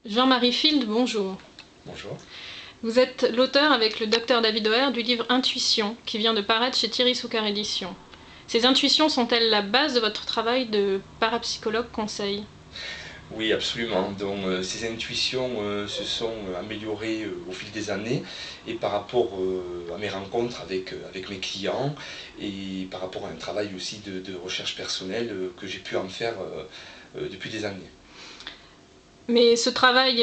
Jean-Marie Field, bonjour. Bonjour. Vous êtes l'auteur avec le docteur David O'Hare du livre Intuition, qui vient de paraître chez Thierry Soucar Éditions. Ces intuitions sont-elles la base de votre travail de parapsychologue conseil? Oui, absolument. Donc, ces intuitions se sont améliorées au fil des années et par rapport à mes rencontres avec mes clients et par rapport à un travail aussi de recherche personnelle que j'ai pu en faire depuis des années. Mais ce travail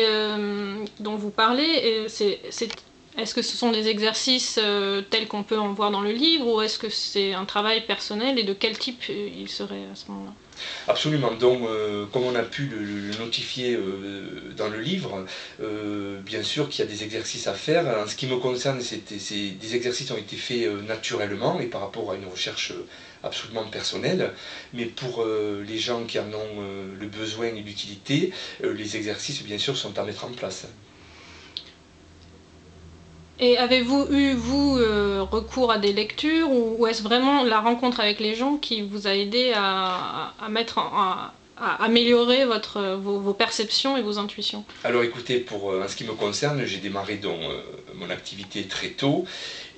dont vous parlez, est-ce que ce sont des exercices tels qu'on peut en voir dans le livre, ou est-ce que c'est un travail personnel, et de quel type il serait à ce moment-là? Absolument. Donc, comme on a pu le notifier dans le livre, bien sûr qu'il y a des exercices à faire. En ce qui me concerne, des exercices ont été faits naturellement et par rapport à une recherche absolument personnelle. Mais pour les gens qui en ont le besoin et l'utilité, les exercices, bien sûr, sont à mettre en place. Et avez-vous eu, vous, recours à des lectures, ou est-ce vraiment la rencontre avec les gens qui vous a aidé à améliorer vos perceptions et vos intuitions? Alors écoutez, en ce qui me concerne, j'ai démarré donc, mon activité très tôt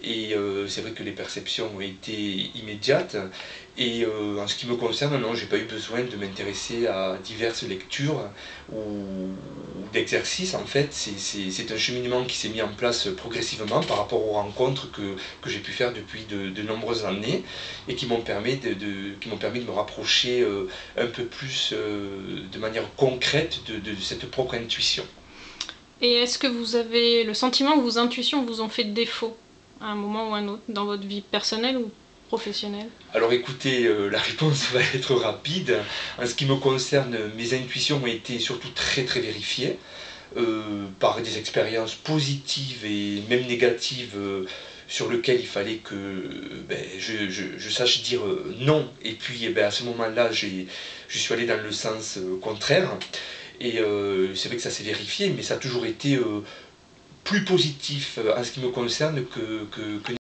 et c'est vrai que les perceptions ont été immédiates et en ce qui me concerne, non, j'ai pas eu besoin de m'intéresser à diverses lectures ou d'exercices. En fait, c'est un cheminement qui s'est mis en place progressivement par rapport aux rencontres que j'ai pu faire depuis de nombreuses années et qui m'ont permis qui m'ont permis de me rapprocher un peu plus de manière concrète de cette propre intuition. Et est-ce que vous avez le sentiment que vos intuitions vous ont fait défaut à un moment ou à un autre, dans votre vie personnelle ou professionnelle? Alors écoutez, la réponse va être rapide. En ce qui me concerne, mes intuitions ont été surtout très très vérifiées par des expériences positives et même négatives sur lesquelles il fallait que je sache dire non. Et puis à ce moment-là, je suis allé dans le sens contraire. Et c'est vrai que ça s'est vérifié, mais ça a toujours été plus positif en ce qui me concerne que